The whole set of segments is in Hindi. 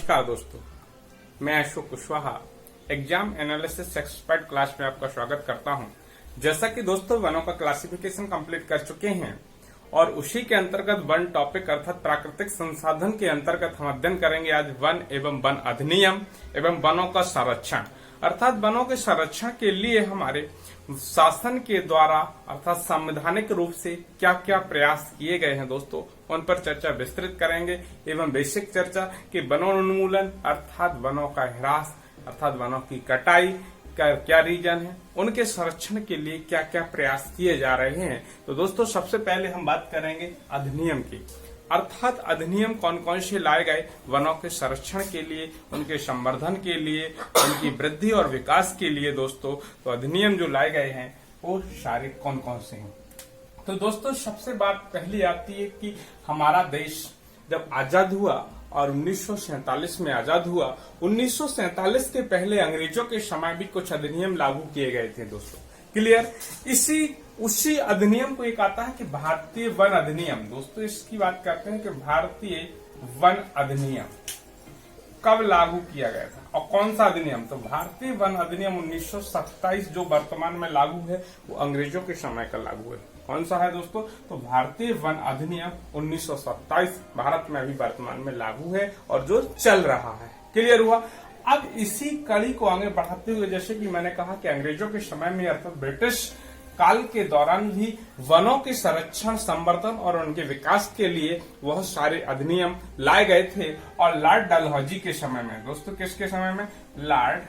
नमस्कार दोस्तों, मैं Ashok Kushwaha exam analysis expert class में आपका स्वागत करता हूं। जैसा कि दोस्तों वनों का क्लासिफिकेशन कंप्लीट कर चुके हैं और उसी के अंतर्गत वन टॉपिक अर्थात प्राकृतिक संसाधन के अंतर्गत हम अध्ययन करेंगे आज वन एवं वन अधिनियम एवं वनों का संरक्षण। अर्थात वनों के संरक्षण के लिए हमारे शासन के द्वारा अर्थात संवैधानिक रूप से क्या क्या प्रयास किए गए हैं दोस्तों, उन पर चर्चा विस्तृत करेंगे एवं बेसिक चर्चा कि वनोन्मूलन अर्थात वनों का ह्रास अर्थात वनों की कटाई का क्या रीजन है, उनके संरक्षण के लिए क्या क्या प्रयास किए जा रहे हैं। तो दोस्तों सबसे पहले हम बात करेंगे अधिनियम की, अर्थात अधिनियम कौन कौन से लाए गए वनों के संरक्षण के लिए, उनके संवर्धन के लिए, उनकी वृद्धि और विकास के लिए। दोस्तों तो अधिनियम जो लाए गए हैं वो सारे कौन कौन से हैं। तो दोस्तों सबसे बात पहली आती है कि हमारा देश जब आजाद हुआ और 1947 में आजाद हुआ, 1947 के पहले अंग्रेजों के समय भी कुछ अधिनियम लागू किए गए थे दोस्तों। क्लियर। उसी अधिनियम को एक आता है कि भारतीय वन अधिनियम। दोस्तों इसकी बात करते हैं कि भारतीय वन अधिनियम कब लागू किया गया था और कौन सा अधिनियम। तो भारतीय वन अधिनियम 1927 जो वर्तमान में लागू है वो अंग्रेजों के समय का लागू है। कौन सा है दोस्तों, तो भारतीय वन अधिनियम 1927 भारत में अभी वर्तमान में लागू है और जो चल रहा है। क्लियर हुआ। अब इसी कड़ी को आगे बढ़ाते हुए जैसे कि मैंने कहा कि अंग्रेजों के समय में अर्थात ब्रिटिश काल के दौरान भी वनों के संरक्षण, संवर्धन और उनके विकास के लिए बहुत सारे अधिनियम लाए गए थे। और लॉर्ड डलहौजी के समय में, दोस्तों किसके समय में, लॉर्ड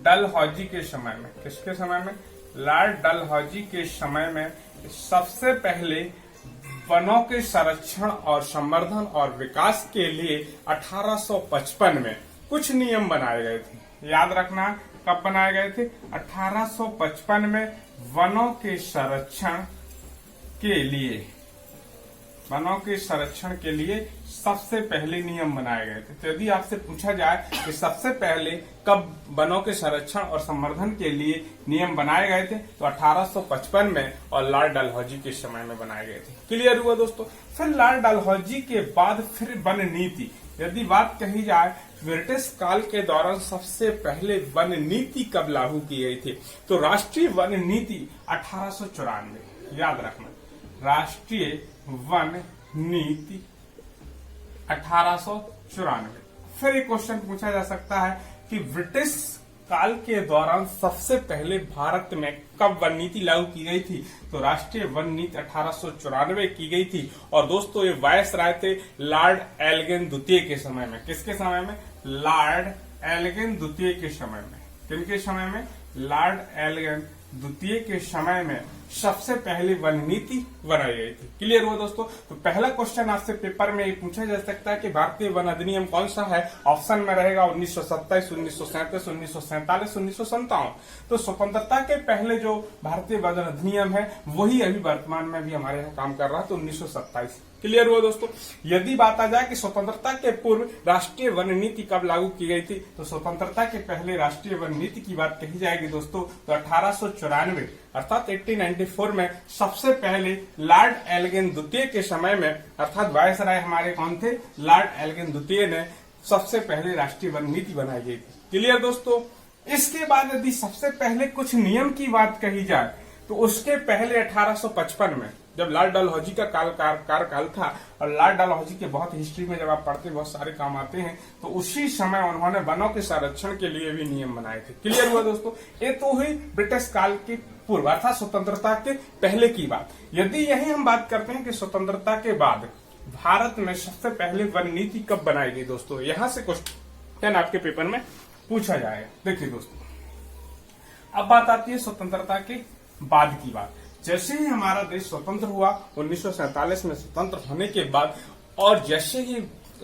डलहौजी के समय में, किसके समय में, लॉर्ड डलहौजी के समय में सबसे पहले वनों के संरक्षण और संवर्धन और विकास के लिए 1855 में कुछ नियम बनाए गए थे। याद रखना कब बनाए गए थे, 1855 में वनों के संरक्षण के लिए, वनों के संरक्षण के लिए सबसे पहले नियम बनाए गए थे। तो यदि आपसे पूछा जाए कि सबसे पहले कब वनों के संरक्षण और संवर्धन के लिए नियम बनाए गए थे, तो 1855 में और लॉर्ड डलहौजी के समय में बनाए गए थे। क्लियर हुआ दोस्तों। फिर लॉर्ड डलहौजी के बाद फिर वन नीति, यदि बात कही जाए ब्रिटिश काल के दौरान सबसे पहले वन नीति कब लागू की गई थी, तो राष्ट्रीय वन नीति 1894। याद रखना, राष्ट्रीय वन नीति 1894। फिर एक क्वेश्चन पूछा जा सकता है कि ब्रिटिश काल के दौरान सबसे पहले भारत में कब वन नीति लागू की गई थी, तो राष्ट्रीय वन नीति 1894 की गई थी। और दोस्तों ये वायसराय थे लॉर्ड एल्गिन द्वितीय के समय में। किसके समय में, लॉर्ड एल्गिन द्वितीय के समय में। किनके समय में, लॉर्ड एल्गिन द्वितीय के समय में सबसे पहले वन नीति बनाई गई थी। क्लियर हुआ दोस्तों। तो पहला क्वेश्चन आपसे पेपर में पूछा जा सकता है कि भारतीय वन अधिनियम कौन सा है। ऑप्शन में रहेगा 1927, 1937, 1947, 1957। तो स्वतंत्रता के पहले जो भारतीय वन अधिनियम है वही अभी वर्तमान में भी हमारे यहाँ काम कर रहा है, तो 1927। क्लियर हुआ दोस्तों। यदि बात आ जाए कि स्वतंत्रता के पूर्व राष्ट्रीय वन नीति कब लागू की गई थी, तो स्वतंत्रता के पहले राष्ट्रीय वन नीति की बात कही जाएगी दोस्तों तो 1894 अर्थात 1894 में सबसे पहले लॉर्ड एल्गिन द्वितीय के समय में, अर्थात वायसराय हमारे कौन थे, लॉर्ड एल्गिन द्वितीय ने सबसे पहले राष्ट्रीय वन नीति बनाई गई थी। क्लियर दोस्तों। इसके बाद यदि सबसे पहले कुछ नियम की बात कही जाए तो उसके पहले 1855 में जब लॉर्ड डलहौजी का कार्यकाल था, और लॉर्ड डलहौजी के बहुत हिस्ट्री में जब आप पढ़ते बहुत सारे काम आते हैं, तो उसी समय उन्होंने वनों के संरक्षण के लिए भी नियम बनाए थे। क्लियर हुआ दोस्तों। ये तो हुई ब्रिटिश काल के पूर्व अर्थात स्वतंत्रता के पहले की बात। यदि यही हम बात करते हैं कि स्वतंत्रता के बाद भारत में सबसे पहले वन नीति कब बनाई गई दोस्तों, यहां से क्वेश्चन आपके पेपर में पूछा जाएगा। देखिए दोस्तों, अब बात आती है स्वतंत्रता के बाद की बात। जैसे ही हमारा देश स्वतंत्र हुआ 1947 में, स्वतंत्र होने के बाद, और जैसे ही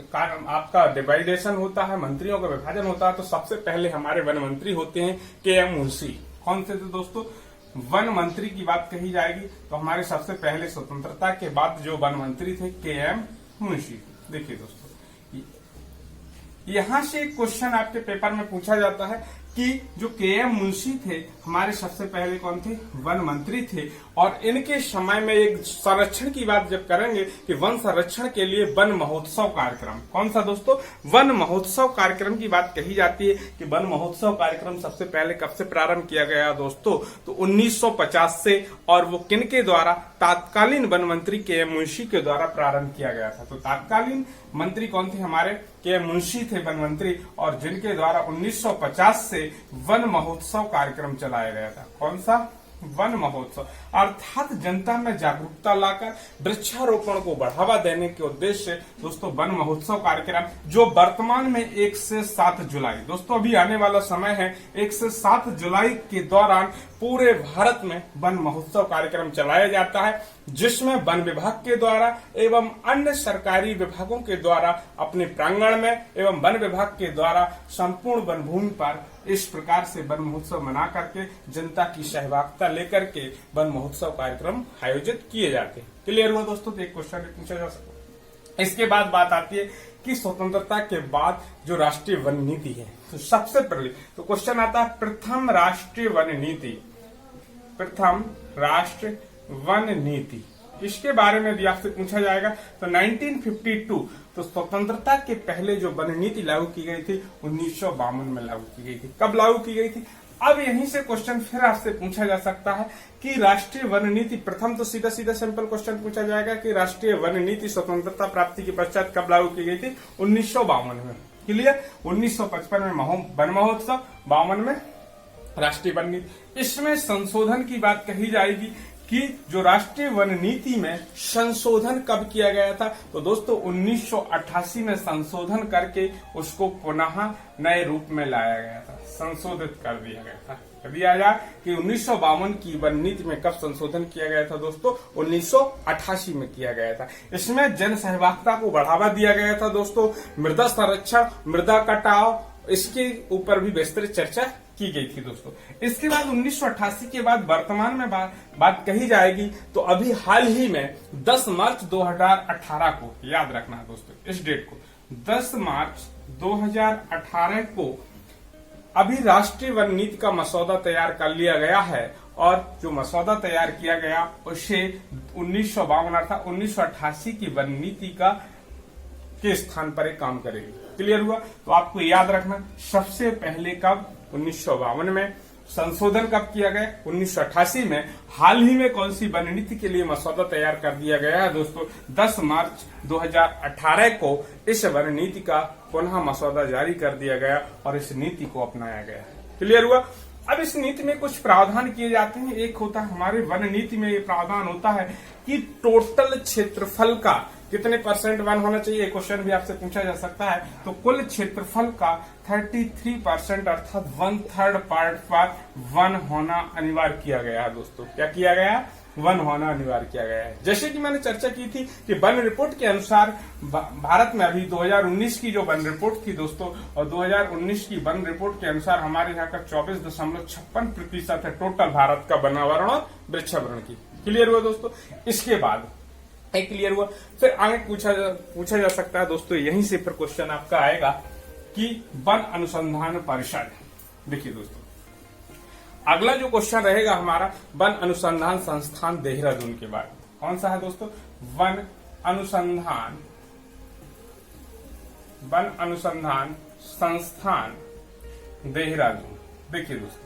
आपका डिवाइडेशन होता है, मंत्रियों का विभाजन होता है, तो सबसे पहले हमारे वन मंत्री होते हैं के.एम. मुंशी। कौन से थे दोस्तों, वन मंत्री की बात कही जाएगी तो हमारे सबसे पहले स्वतंत्रता के बाद जो वन मंत्री थे के.एम. मुंशी। देखिए दोस्तों, यहां से एक क्वेश्चन आपके पेपर में पूछा जाता है कि जो के.एम. मुंशी थे हमारे सबसे पहले कौन थे, वन मंत्री थे। और इनके समय में एक संरक्षण की बात जब करेंगे कि वन संरक्षण के लिए वन महोत्सव कार्यक्रम, कौन सा दोस्तों, वन महोत्सव कार्यक्रम की बात कही जाती है कि वन महोत्सव कार्यक्रम सबसे पहले कब से प्रारंभ किया गया दोस्तों, तो 1950 से। और वो किनके द्वारा, तत्कालीन वन मंत्री के.एम. मुंशी के द्वारा प्रारंभ किया गया था। तो तत्कालीन मंत्री कौन थे हमारे, के.एम. मुंशी थे वन मंत्री, और जिनके द्वारा 1950 से वन महोत्सव कार्यक्रम चलाया गया था। कौन सा, वन महोत्सव, अर्थात जनता में जागरूकता लाकर वृक्षारोपण को बढ़ावा देने के उद्देश्य से दोस्तों वन महोत्सव कार्यक्रम, जो वर्तमान में 1 से 7 जुलाई, दोस्तों अभी आने वाला समय है 1 से 7 जुलाई के दौरान पूरे भारत में वन महोत्सव कार्यक्रम चलाया जाता है, जिसमें वन विभाग के द्वारा एवं अन्य सरकारी विभागों के द्वारा अपने प्रांगण में एवं वन विभाग के द्वारा संपूर्ण वन भूमि पर इस प्रकार से वन महोत्सव मना करके जनता की सहभागिता लेकर के वन महोत्सव कार्यक्रम आयोजित किए जाते हैं। क्लियर हुआ दोस्तों, तो एक क्वेश्चन पूछा जा सकता है। इसके बाद बात आती है कि स्वतंत्रता के बाद जो राष्ट्रीय वन नीति है, तो सबसे पहले तो क्वेश्चन आता है प्रथम राष्ट्रीय वन नीति, प्रथम राष्ट्रीय वन नीति, इसके बारे में भी आपसे पूछा जाएगा। तो 1952, तो स्वतंत्रता के पहले जो वन नीति लागू की गई थी 1952 में लागू की गई थी। कब लागू की गई थी, अब यहीं से क्वेश्चन फिर आपसे पूछा जा सकता है कि राष्ट्रीय वन नीति, प्रथम तो सीधा सीधा सिंपल क्वेश्चन पूछा जाएगा कि राष्ट्रीय वन नीति स्वतंत्रता प्राप्ति के पश्चात कब लागू की गई थी, 1952 में। क्लियर, 1955 में वन महोत्सव, 52 में राष्ट्रीय वन नीति। इसमें संशोधन की बात कही जाएगी कि जो राष्ट्रीय वन नीति में संशोधन कब किया गया था, तो दोस्तों 1988 में संशोधन करके उसको पुनः नए रूप में लाया गया था, संशोधित कर दिया गया था। दिया जाए कि 1952 की वन नीति में कब संशोधन किया गया था दोस्तों, 1988 में किया गया था। इसमें जन सहभागिता को बढ़ावा दिया गया था दोस्तों, मृदा संरक्षण, मृदा कटाव, इसके ऊपर भी विस्तृत चर्चा की गई थी दोस्तों। इसके बाद 1988 के बाद वर्तमान में बात कही जाएगी, तो अभी हाल ही में 10 मार्च 2018 को, याद रखना है दोस्तों इस डेट को, 10 मार्च 2018 को अभी राष्ट्रीय वन नीति का मसौदा तैयार कर लिया गया है। और जो मसौदा तैयार किया गया उसे 1952 अर्थात 1988 की वन नीति का के स्थान पर एक काम करेगी। क्लियर हुआ, तो आपको याद रखना सबसे पहले कब, 1952 में, संशोधन कब किया गया, 1988 में। हाल ही में कौन सी वन नीति के लिए मसौदा तैयार कर दिया गया है दोस्तों, 10 मार्च 2018 को इस वन नीति का पुनः मसौदा जारी कर दिया गया और इस नीति को अपनाया गया। क्लियर हुआ। अब इस नीति में कुछ प्रावधान किए जाते हैं। एक होता है हमारे वन नीति में ये प्रावधान होता है कि टोटल क्षेत्रफल का कितने % वन होना चाहिए, क्वेश्चन भी आपसे पूछा जा सकता है। तो कुल क्षेत्रफल का 33% अर्थात 1/3 पार्ट पर वन होना अनिवार्य किया गया है दोस्तों। क्या किया गया, वन होना अनिवार्य किया गया है। जैसे कि मैंने चर्चा की थी कि वन रिपोर्ट के अनुसार भारत में अभी 2019 की जो वन रिपोर्ट थी दोस्तों, और 2019 की वन रिपोर्ट के अनुसार हमारे यहाँ का 24.56% है टोटल भारत का वनावरण और वृक्षावरण की। क्लियर हुआ दोस्तों। इसके बाद एक क्लियर हुआ, फिर आगे पूछा जा सकता है दोस्तों, यहीं से फिर क्वेश्चन आपका आएगा कि वन अनुसंधान परिषद। देखिए दोस्तों, अगला जो क्वेश्चन रहेगा हमारा वन अनुसंधान संस्थान देहरादून के बाद। कौन सा है दोस्तों, वन अनुसंधान संस्थान देहरादून। देखिए दोस्तों,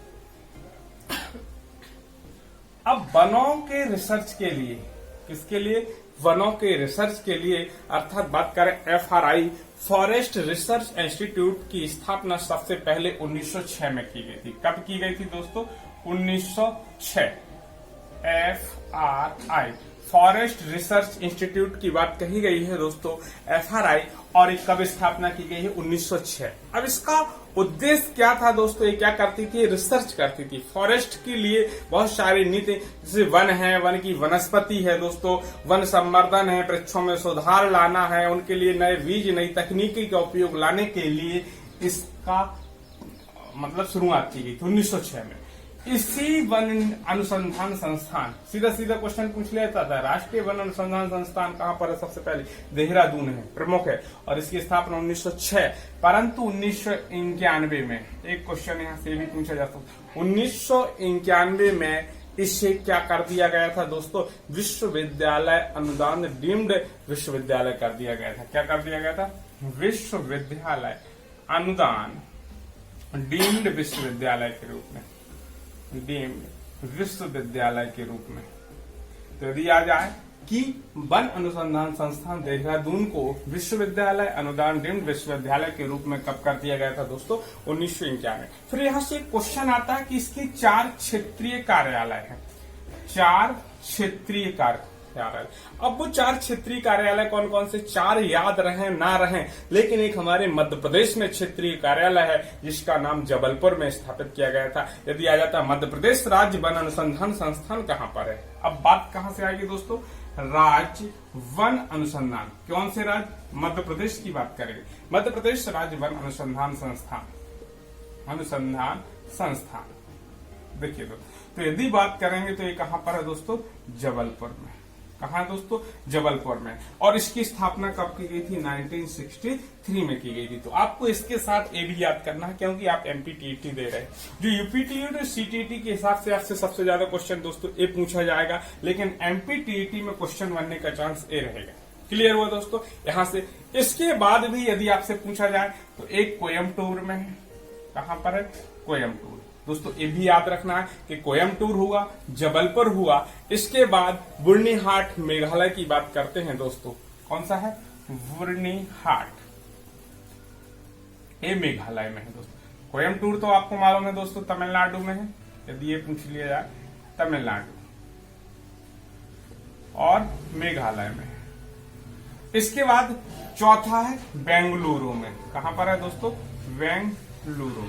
अब वनों के रिसर्च के लिए, किसके लिए, वनों के रिसर्च के लिए, अर्थात बात करें FRI फॉरेस्ट रिसर्च इंस्टीट्यूट की स्थापना सबसे पहले 1906 में की गई थी। कब की गई थी दोस्तों, 1906। FRI फॉरेस्ट रिसर्च इंस्टीट्यूट की बात कही गई है दोस्तों, FRI, और कब स्थापना की गई है, 1906। अब इसका उद्देश्य क्या था दोस्तों, ये क्या करती थी, रिसर्च करती थी फॉरेस्ट के लिए बहुत सारी नीति, जैसे वन है, वन की वनस्पति है दोस्तों, वन संवर्धन है, वृक्षों में सुधार लाना है, उनके लिए नए बीज, नई तकनीकी का उपयोग लाने के लिए इसका मतलब शुरुआत की गई थी 1906 में। इसी वन अनुसंधान संस्थान, सीधा सीधा क्वेश्चन पूछ लेता था, राष्ट्रीय वन अनुसंधान संस्थान कहां पर है? सबसे पहले देहरादून है, प्रमुख है, और इसकी स्थापना 1906, परंतु 1991 में, एक क्वेश्चन यहां से भी पूछा जा सकता, 1991 में इसे क्या कर दिया गया था दोस्तों? विश्वविद्यालय अनुदान डीम्ड विश्वविद्यालय कर दिया गया था। क्या कर दिया गया था? विश्वविद्यालय अनुदान डीम्ड विश्वविद्यालय के रूप में, डीम्ड विश्वविद्यालय के रूप में। तो यदि आ जाए कि वन अनुसंधान संस्थान देहरादून को विश्वविद्यालय अनुदान डीम्ड विश्वविद्यालय के रूप में कब कर दिया गया था दोस्तों? 1991। फिर यहां से एक क्वेश्चन आता है कि इसके 4 क्षेत्रीय कार्यालय हैं, 4 क्षेत्रीय कार्यालय। अब वो 4 क्षेत्रीय कार्यालय कौन कौन से? 4 याद रहे ना रहे, लेकिन एक हमारे मध्य प्रदेश में क्षेत्रीय कार्यालय है जिसका नाम जबलपुर में स्थापित किया गया था। यदि आ जाता मध्य प्रदेश राज्य वन अनुसंधान संस्थान कहां पर है? अब बात कहां से आएगी दोस्तों? राज्य वन अनुसंधान, कौन से राज्य? मध्य प्रदेश की बात करेंगे, मध्य प्रदेश राज्य वन अनुसंधान संस्थान, अनुसंधान संस्थान। देखिए तो यदि बात करेंगे तो ये कहां पर है दोस्तों? जबलपुर में। कहां है दोस्तों? जबलपुर में। और इसकी स्थापना कब की गई थी? 1963 में की गई थी। तो आपको इसके साथ ये भी याद करना है, क्योंकि आप एमपीटीईटी दे रहे हैं, जो यूपीटीईटी और सीटीईटी के हिसाब से आपसे सबसे ज्यादा क्वेश्चन दोस्तों ये पूछा जाएगा, लेकिन एमपीटीईटी में क्वेश्चन बनने का चांस ये रहेगा। क्लियर हुआ दोस्तों? यहां से इसके बाद भी यदि आपसे पूछा जाए तो एक कोयम्बटूर में है। कहां पर है? कोयम्बटूर। दोस्तों ये भी याद रखना है कि कोयम्बटूर हुआ, जबलपुर हुआ, इसके बाद बुर्नीहाट मेघालय की बात करते हैं दोस्तों। कौन सा है? बुर्नीहाट, ये मेघालय में है दोस्तों। कोयम्बटूर तो आपको मालूम है दोस्तों तमिलनाडु में है, यदि ये पूछ लिया जाए, तमिलनाडु और मेघालय में है। इसके बाद चौथा है बेंगलुरु में। कहां पर है दोस्तों? बेंगलुरु।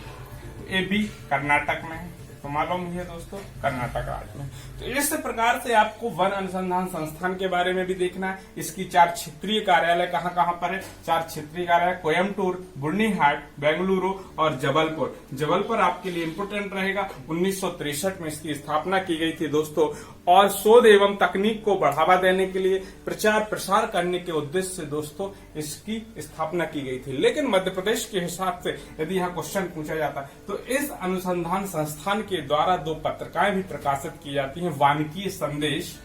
ये भी कर्नाटक में है, तो मालूम ही है दोस्तों कर्नाटक राज्य में। तो इस प्रकार से आपको वन अनुसंधान संस्थान के बारे में भी देखना है। इसकी 4 क्षेत्रीय कार्यालय कहां कहां पर है? 4 क्षेत्रीय कार्यालय कोयम्बटूर, बुर्नीहाट, बेंगलुरु और जबलपुर। जबलपुर आपके लिए इंपोर्टेंट रहेगा। 1963 में इसकी स्थापना की गई थी दोस्तों, और शोध एवं तकनीक को बढ़ावा देने के लिए, प्रचार प्रसार करने के उद्देश्य से दोस्तों इसकी स्थापना की गई थी। लेकिन मध्य प्रदेश के हिसाब से यदि यहाँ क्वेश्चन पूछा जाता है तो इस अनुसंधान संस्थान के द्वारा 2 पत्रिकाएं भी प्रकाशित की जाती हैं। वानिकी संदेश,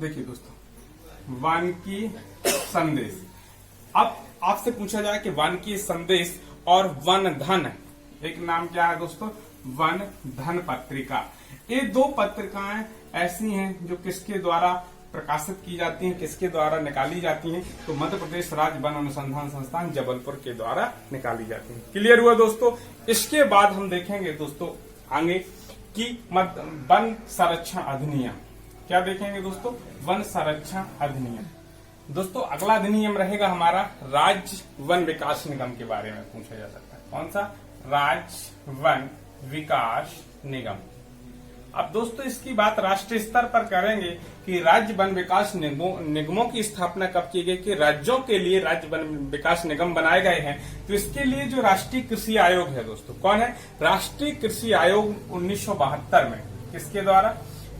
देखिए दोस्तों वानिकी संदेश। अब आपसे पूछा जाए कि वानिकी संदेश और वन धन, एक नाम क्या है दोस्तों? वन धन पत्रिका। ये 2 पत्रिकाएं ऐसी हैं जो किसके द्वारा प्रकाशित की जाती हैं, किसके द्वारा निकाली जाती हैं? तो मध्य प्रदेश राज्य वन अनुसंधान संस्थान जबलपुर के द्वारा निकाली जाती हैं। क्लियर हुआ दोस्तों? इसके बाद हम देखेंगे दोस्तों आगे कि वन संरक्षण अधिनियम। क्या देखेंगे दोस्तों? वन संरक्षण अधिनियम। दोस्तों अगला अधिनियम रहेगा हमारा राज्य वन विकास निगम के बारे में पूछा जा सकता है। कौन सा? राज्य वन विकास निगम। अब दोस्तों इसकी बात राष्ट्रीय स्तर पर करेंगे कि राज्य वन विकास निगमों की स्थापना कब की गई, कि राज्यों के लिए राज्य वन विकास निगम बनाए गए हैं। तो इसके लिए जो राष्ट्रीय कृषि आयोग है दोस्तों, कौन है? राष्ट्रीय कृषि आयोग 1972 में। किसके द्वारा?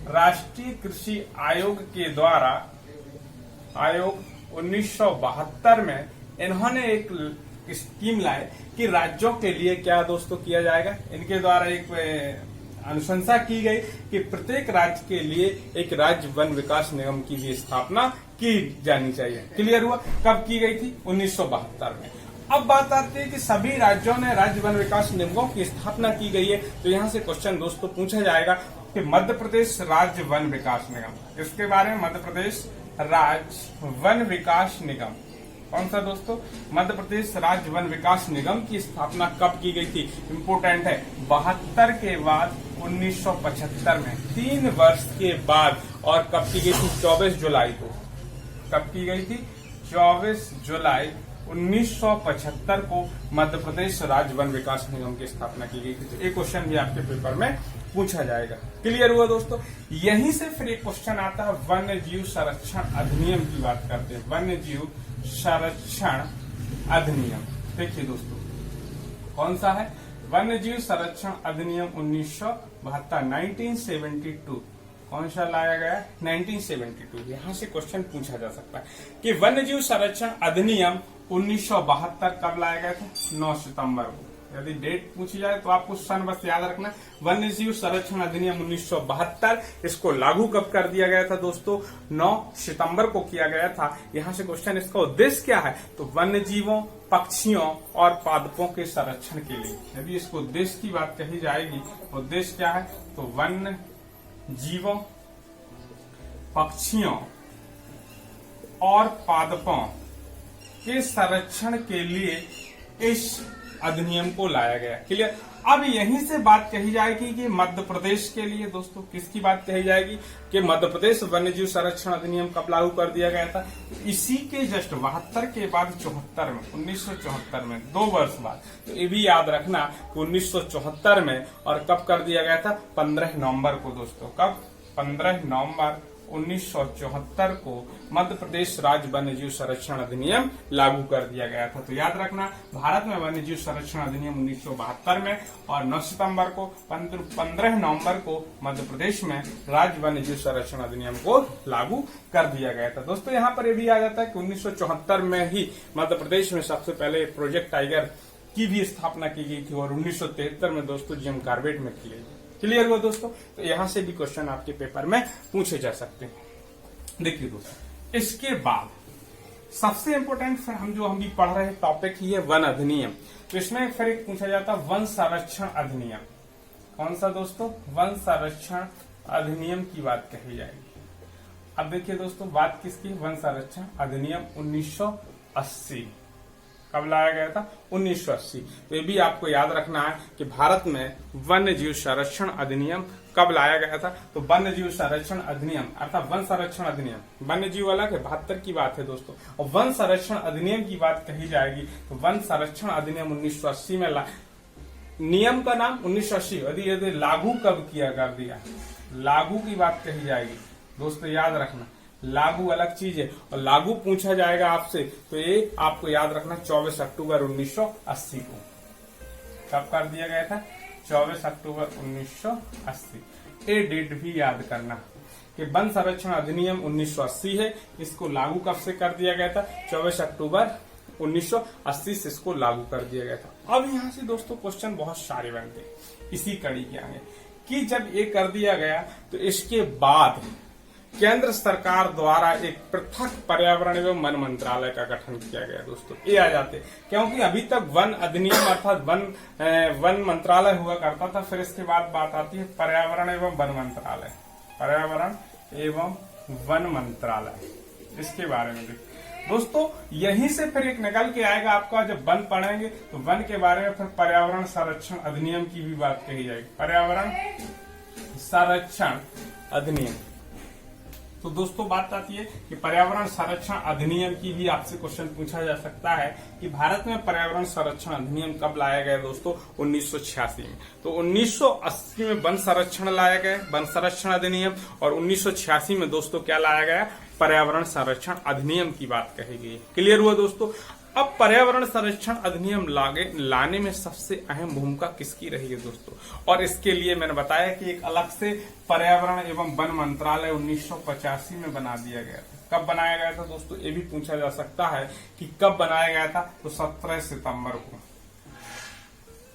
राष्ट्रीय कृषि आयोग के द्वारा, आयोग 1972 में इन्होंने एक स्कीम लाए कि राज्यों के लिए क्या दोस्तों किया जाएगा। इनके द्वारा एक अनुशंसा की गई कि प्रत्येक राज्य के लिए एक राज्य वन विकास निगम की भी स्थापना की जानी चाहिए। क्लियर हुआ? कब की गई थी? 1972 में। अब बात आती है कि सभी राज्यों ने राज्य वन विकास निगमों की स्थापना की गई है। तो यहाँ से क्वेश्चन दोस्तों पूछा जाएगा कि मध्य प्रदेश राज्य वन विकास निगम, इसके बारे में मध्य प्रदेश राज्य वन विकास निगम कौन सा दोस्तों? मध्य प्रदेश राज्य वन विकास निगम की स्थापना कब की गई थी? इंपोर्टेंट है, 72 के बाद 1975 में, 3 वर्ष के बाद। और कब की गई थी? 24 जुलाई को। कब की गई थी? 24 जुलाई 1975 को मध्य प्रदेश राज्य वन विकास निगम की स्थापना की गई थी। तो एक क्वेश्चन भी आपके पेपर में पूछा जाएगा। क्लियर हुआ दोस्तों? यहीं से फिर एक क्वेश्चन आता है, वन्य जीव संरक्षण अधिनियम की बात करते हैं। वन्य जीव संरक्षण अधिनियम, देखिए दोस्तों कौन सा है? वन्य जीव संरक्षण अधिनियम 1972 1972 कौन सा लाया गया? 1972। यहां से क्वेश्चन पूछा जा सकता है कि वन्य जीव संरक्षण अधिनियम 1972 कब लाया गया था? 9 सितंबर को। यदि डेट पूछी जाए तो आपको सन बस याद रखना। वन्य जीव संरक्षण अधिनियम 1972, इसको लागू कब कर दिया गया था दोस्तों? 9 सितंबर को किया गया था। यहां से क्वेश्चन, इसका उद्देश्य क्या है? तो वन्य जीवों, पक्षियों और पादपों के संरक्षण के लिए। यदि इसको उद्देश्य की बात कही जाएगी, उद्देश्य क्या है? तो वन्य जीवों, पक्षियों और पादपों के संरक्षण के लिए इस अधिनियम को लाया गया। क्लियर? अब यहीं से बात कही जाएगी कि मध्य प्रदेश के लिए दोस्तों किसकी बात कही जाएगी कि मध्य प्रदेश वन्य जीव संरक्षण अधिनियम कब लागू कर दिया गया था? इसी के जस्ट 72 के बाद 74 में, 1974 में, 2 वर्ष बाद। तो ये भी याद रखना कि 1974 में, और कब कर दिया गया था? 15 नवंबर को दोस्तों। कब? 15 नवंबर 1974 को मध्य प्रदेश राज्य वन्य जीव संरक्षण अधिनियम लागू कर दिया गया था। तो याद रखना, भारत में वन्य जीव संरक्षण अधिनियम 1972 में, और 9 सितंबर को 15 नवंबर को मध्य प्रदेश में राज्य वन्य जीव संरक्षण अधिनियम को लागू कर दिया गया था। दोस्तों यहाँ पर यह भी आ जाता है कि 1974 में ही मध्य प्रदेश में सबसे पहले प्रोजेक्ट टाइगर की भी स्थापना की गई थी, और 1973 में दोस्तों जीएम कार्बेट में की गई। क्लियर हुआ दोस्तों? तो यहां से भी क्वेश्चन आपके पेपर में पूछे जा सकते हैं। देखिए दोस्तों, इसके बाद सबसे इंपोर्टेंट फिर हम भी पढ़ रहे टॉपिक ही है वन अधिनियम। तो इसमें फिर एक पूछा जाता है वन संरक्षण अधिनियम। कौन सा दोस्तों? वन संरक्षण अधिनियम की बात कही जाएगी। अब देखिए दोस्तों, बात किसकी? वन संरक्षण अधिनियम 1980 कब लाया गया था? 1980। तो ये भी आपको याद रखना है कि भारत में वन्य जीव संरक्षण अधिनियम कब लाया गया था? तो वन्य जीव संरक्षण अधिनियम अर्थात वन संरक्षण अधिनियम, वन्य जीव अलग है, 72 की बात है दोस्तों, और वन संरक्षण अधिनियम की बात कही जाएगी तो वन संरक्षण अधिनियम 1980 में नियम का नाम 1980। यदि लागू कब किया कर दिया, लागू की बात कही जाएगी दोस्तों, याद रखना। लागू अलग चीज है, और लागू पूछा जाएगा आपसे तो ये आपको याद रखना 24 अक्टूबर 1980 को। कब कर दिया गया था? 24 अक्टूबर 1980। ये डेट भी याद करना कि वन संरक्षण अधिनियम 1980 है, इसको लागू कब से कर दिया गया था? 24 अक्टूबर 1980 से इसको लागू कर दिया गया था। अब यहाँ से दोस्तों क्वेश्चन बहुत सारे बनते इसी कड़ी के आगे कि जब ये कर दिया गया तो इसके बाद केंद्र सरकार द्वारा एक पृथक पर्यावरण एवं वन मंत्रालय का गठन किया गया दोस्तों। ये आ जाते क्योंकि अभी तक वन अधिनियम अर्थात वन मंत्रालय हुआ करता था, फिर इसके बाद बात आती है पर्यावरण एवं वन मंत्रालय। पर्यावरण एवं वन मंत्रालय, इसके बारे में दोस्तों यहीं से फिर एक निकल के आएगा आपका, जब वन पढ़ेंगे तो वन के बारे में फिर पर्यावरण संरक्षण अधिनियम की भी बात कही जाएगी। पर्यावरण संरक्षण अधिनियम। तो दोस्तों बात आती है कि पर्यावरण संरक्षण अधिनियम की भी आपसे क्वेश्चन पूछा जा सकता है कि भारत में पर्यावरण संरक्षण अधिनियम कब लाया गया दोस्तों? 1986 में। तो 1980 में वन संरक्षण लाया गया, वन संरक्षण अधिनियम, और 1986 में दोस्तों क्या लाया गया? पर्यावरण संरक्षण अधिनियम की बात कही गई। क्लियर हुआ दोस्तों? अब पर्यावरण संरक्षण अधिनियम लाने में सबसे अहम भूमिका किसकी रही है दोस्तों? और इसके लिए मैंने बताया कि एक अलग से पर्यावरण एवं वन मंत्रालय 1985 में बना दिया गया था। कब बनाया गया था दोस्तों? ये भी पूछा जा सकता है कि कब बनाया गया था? तो 17 सितंबर को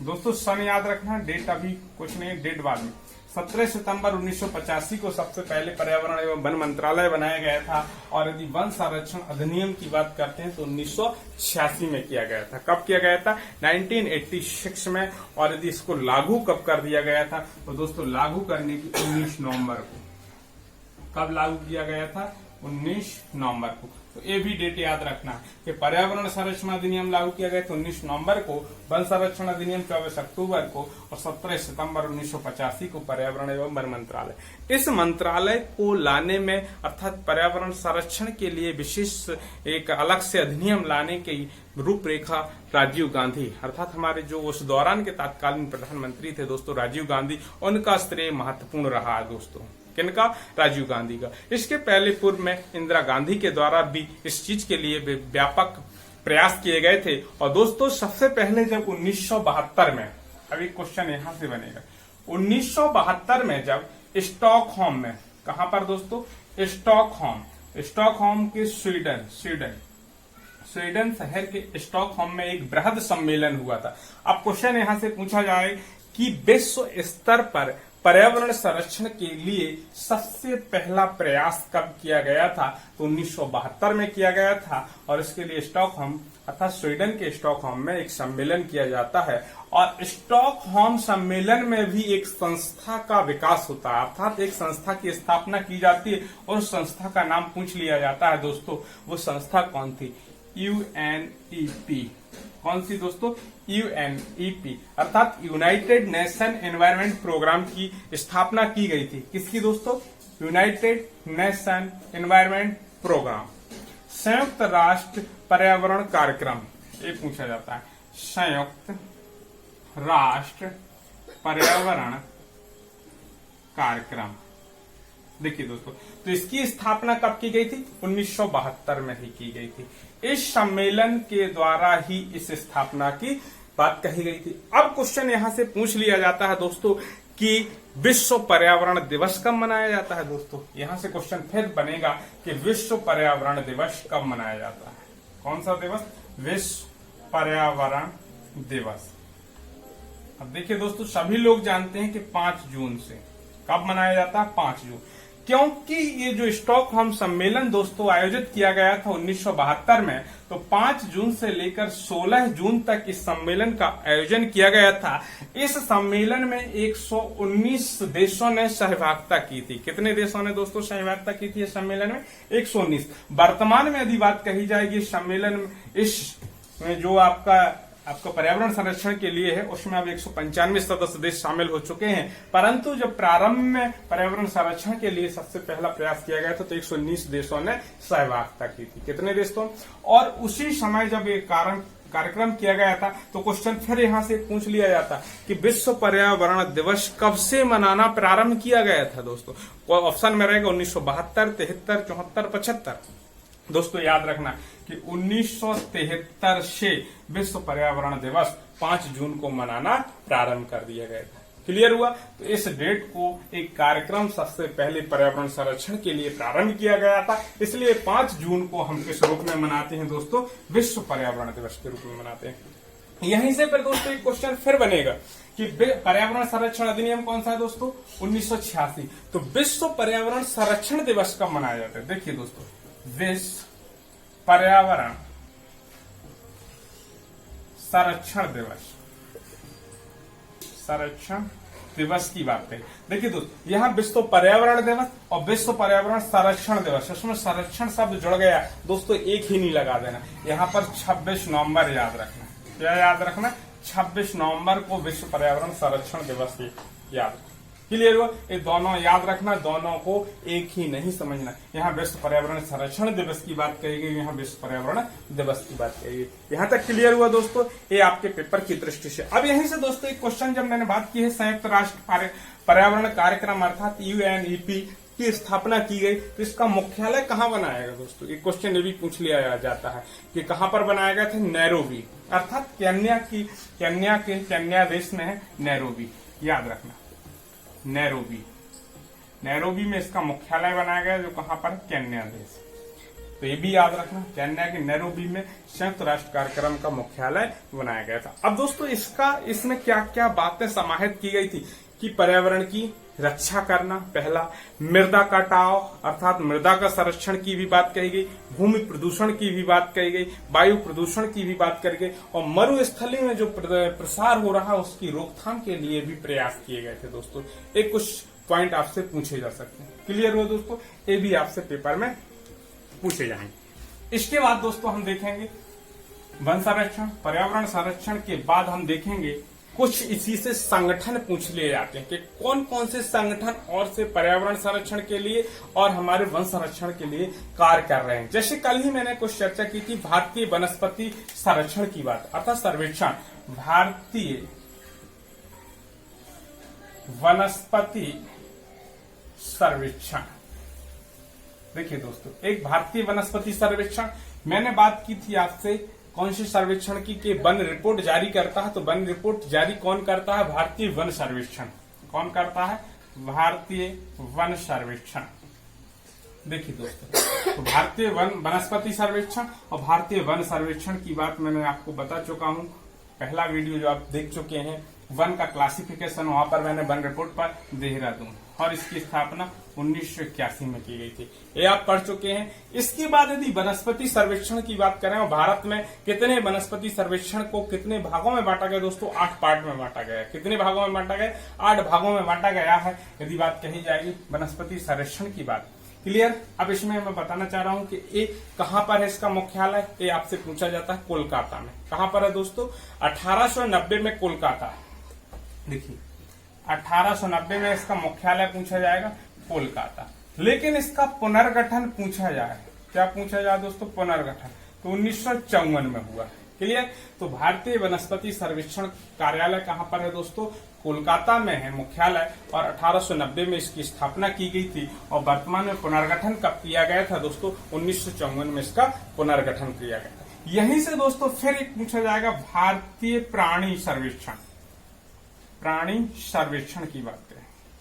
दोस्तों। सन याद रखना, डेट अभी कुछ नहीं, डेट बाद में। 17 सितंबर 1985 को सबसे पहले पर्यावरण एवं वन मंत्रालय बनाया गया था, और यदि वन संरक्षण अधिनियम की बात करते हैं तो 1986 में किया गया था। कब किया गया था? 1986 में। और यदि इसको लागू कब कर दिया गया था? तो दोस्तों लागू करने की 19 नवंबर को। कब लागू किया गया था? 19 नवंबर को। तो ये भी डेट याद रखना कि पर्यावरण संरक्षण अधिनियम लागू किया गया था 19 नवंबर को, वन संरक्षण अधिनियम 24 अक्टूबर को, और 17 सितंबर 1985 को पर्यावरण एवं वन मंत्रालय। इस मंत्रालय को लाने में अर्थात पर्यावरण संरक्षण के लिए विशेष एक अलग से अधिनियम लाने की रूपरेखा राजीव गांधी अर्थात हमारे जो उस दौरान के तत्कालीन प्रधानमंत्री थे दोस्तों राजीव गांधी, उनका श्रेय महत्वपूर्ण रहा है दोस्तों। किनका? राजीव गांधी का। इसके पहले पूर्व में इंदिरा गांधी के द्वारा भी इस चीज के लिए व्यापक प्रयास किए गए थे। और दोस्तों सबसे पहले जब 1972 में अब एक क्वेश्चन यहां से बनेगा, 1972 में जब स्टॉकहोम में, कहां पर दोस्तों, स्टॉकहोम के स्वीडन शहर के स्टॉकहोम में एक बृहद सम्मेलन हुआ था। अब क्वेश्चन यहां से पूछा जाए कि विश्व स्तर पर पर्यावरण संरक्षण के लिए सबसे पहला प्रयास कब किया गया था, तो 1972 में किया गया था। और इसके लिए स्टॉकहोम अर्थात स्वीडन के स्टॉकहोम में एक सम्मेलन किया जाता है। और स्टॉकहोम सम्मेलन में भी एक संस्था का विकास होता है, अर्थात एक संस्था की स्थापना की जाती है और उस संस्था का नाम पूछ लिया जाता है दोस्तों। वो संस्था कौन थी, UNEP। कौन सी दोस्तों, UNEP अर्थात यूनाइटेड नेशन एनवायरमेंट प्रोग्राम की स्थापना की गई थी। किसकी दोस्तों, यूनाइटेड नेशन एनवायरमेंट प्रोग्राम, संयुक्त राष्ट्र पर्यावरण कार्यक्रम, ये पूछा जाता है, संयुक्त राष्ट्र पर्यावरण कार्यक्रम। देखिए दोस्तों, तो इसकी स्थापना कब की गई थी, 1972 में ही की गई थी। इस सम्मेलन के द्वारा ही इस स्थापना की बात कही गई थी। अब क्वेश्चन यहां से पूछ लिया जाता है दोस्तों कि विश्व पर्यावरण दिवस कब मनाया जाता है। दोस्तों यहां से क्वेश्चन फिर बनेगा कि विश्व पर्यावरण दिवस कब मनाया जाता है। कौन सा दिवस, विश्व पर्यावरण दिवस। अब देखिए दोस्तों, सभी लोग जानते हैं कि 5 जून से, कब मनाया जाता है, 5 जून। क्योंकि ये जो स्टॉकहोम सम्मेलन दोस्तों आयोजित किया गया था 1972 में, तो 5 जून से लेकर 16 जून तक इस सम्मेलन का आयोजन किया गया था। इस सम्मेलन में 119 देशों ने सहभागिता की थी। कितने देशों ने दोस्तों सहभागिता की थी इस सम्मेलन में, 119। वर्तमान में यदि बात कही जाएगी इस सम्मेलन में, इसमें जो आपका पर्यावरण संरक्षण के लिए है, उसमें अब 195 सदस्य देश शामिल हो चुके हैं। परंतु जब प्रारंभ में पर्यावरण संरक्षण के लिए सबसे पहला प्रयास किया गया था तो 119 देशों ने सहभागिता की थी। कितने देशों, और उसी समय जब ये कार्यक्रम किया गया था तो क्वेश्चन फिर यहां से पूछ लिया जाता कि विश्व पर्यावरण दिवस कब से मनाना प्रारंभ किया गया था। दोस्तों ऑप्शन में रहेगा 1972, 73, 74, 75। दोस्तों याद रखना कि 1973 से विश्व पर्यावरण दिवस 5 जून को मनाना प्रारंभ कर दिया गया था। क्लियर हुआ। तो इस डेट को एक कार्यक्रम सबसे पहले पर्यावरण संरक्षण के लिए प्रारंभ किया गया था, इसलिए 5 जून को हम किस रूप में मनाते हैं दोस्तों, विश्व पर्यावरण दिवस के रूप में मनाते हैं। यहीं से फिर दोस्तों एक क्वेश्चन फिर बनेगा कि पर्यावरण संरक्षण अधिनियम कौन सा है दोस्तों, 1986। तो विश्व पर्यावरण संरक्षण दिवस कब मनाया जाता है। देखिए दोस्तों, विश्व पर्यावरण संरक्षण दिवस की बात है। देखिए दोस्तों, यहाँ विश्व पर्यावरण दिवस और विश्व पर्यावरण संरक्षण दिवस, उसमें संरक्षण शब्द जुड़ गया दोस्तों, एक ही नहीं लगा देना। यहाँ पर 26 नवंबर याद रखना। क्या याद रखना, 26 नवंबर को विश्व पर्यावरण संरक्षण दिवस याद। क्लियर हुआ। ये दोनों याद रखना, दोनों को एक ही नहीं समझना। यहाँ विश्व पर्यावरण संरक्षण दिवस की बात कही गई, यहाँ विश्व पर्यावरण दिवस की बात कही गई। यहाँ तक क्लियर हुआ दोस्तों, ये आपके पेपर की दृष्टि से। अब यहीं से दोस्तों एक क्वेश्चन, जब मैंने बात की है संयुक्त राष्ट्र पर्यावरण कार्यक्रम अर्थात UNEP की स्थापना की गई, तो इसका मुख्यालय कहाँ बनाया गया दोस्तों, एक क्वेश्चन ये भी पूछ लिया जाता है कि कहाँ पर बनाया गया था। नैरोबी अर्थात केन्या देश में है नैरोबी, याद रखना। नैरोबी में इसका मुख्यालय बनाया गया, जो कहां पर, केन्या देश। तो ये भी याद रखना, केन्या के नैरोबी में संयुक्त राष्ट्र कार्यक्रम का मुख्यालय बनाया गया था। अब दोस्तों इसमें क्या क्या बातें समाहित की गई थी कि पर्यावरण की रक्षा करना, पहला मृदा कटाव अर्थात मृदा का संरक्षण की भी बात कही गई, भूमि प्रदूषण की भी बात कही गई, वायु प्रदूषण की भी बात करी गई, और मरुस्थली में जो प्रसार हो रहा है उसकी रोकथाम के लिए भी प्रयास किए गए थे। दोस्तों एक कुछ पॉइंट आपसे पूछे जा सकते हैं। क्लियर हो दोस्तों, ये भी आपसे पेपर में पूछे जाएंगे। इसके बाद दोस्तों हम देखेंगे वन संरक्षण, पर्यावरण संरक्षण के बाद हम देखेंगे कुछ इसी से संगठन पूछ लिए जाते हैं कि कौन कौन से संगठन और से पर्यावरण संरक्षण के लिए और हमारे वन संरक्षण के लिए कार्य कर रहे हैं। जैसे कल ही मैंने कुछ चर्चा की थी भारतीय वनस्पति संरक्षण की बात, अर्थात सर्वेक्षण, भारतीय वनस्पति सर्वेक्षण। देखिए दोस्तों, एक भारतीय वनस्पति सर्वेक्षण, मैंने बात की थी आपसे कौन से सर्वेक्षण की वन रिपोर्ट जारी करता है? तो वन रिपोर्ट जारी कौन करता है? भारतीय वन सर्वेक्षण। कौन करता है? भारतीय वन सर्वेक्षण। देखिए दोस्तों, तो भारतीय वनस्पति सर्वेक्षण और भारतीय वन सर्वेक्षण की बात मैंने आपको बता चुका हूं। पहला वीडियो जो आप देख चुके हैं वन का क्लासिफिकेशन, वहां पर मैंने वन रिपोर्ट पर देहरादून, और इसकी स्थापना 1981 में की गई थी, ये आप पढ़ चुके हैं। इसके बाद यदि वनस्पति सर्वेक्षण की बात करें, और भारत में कितने वनस्पति सर्वेक्षण को कितने भागों में बांटा गया दोस्तों? 8 पार्ट में बांटा गया। कितने भागों में बांटा गया? 8 भागों में बांटा गया है यदि बात कही जाएगी वनस्पति सर्वेक्षण की बात। क्लियर? अब इसमें मैं बताना चाह रहा हूं कि ये कहां पर है इसका मुख्यालय? ये आपसे पूछा जाता है कोलकाता में। कहां पर है दोस्तों? 1890 में कोलकाता। देखिए 1890 में इसका मुख्यालय पूछा जाएगा कोलकाता। लेकिन इसका पुनर्गठन पूछा जाए, क्या पूछा जाए दोस्तों? पुनर्गठन तो 1954 में हुआ। क्लियर? तो भारतीय वनस्पति सर्वेक्षण कार्यालय कहां पर है दोस्तों? कोलकाता में है मुख्यालय, और 1890 में इसकी स्थापना की गई थी। और वर्तमान में पुनर्गठन कब किया गया था दोस्तों? 1954 में इसका पुनर्गठन किया गया था। यहीं से दोस्तों फिर एक पूछा जाएगा भारतीय प्राणी सर्वेक्षण। प्राणी सर्वेक्षण की बात करें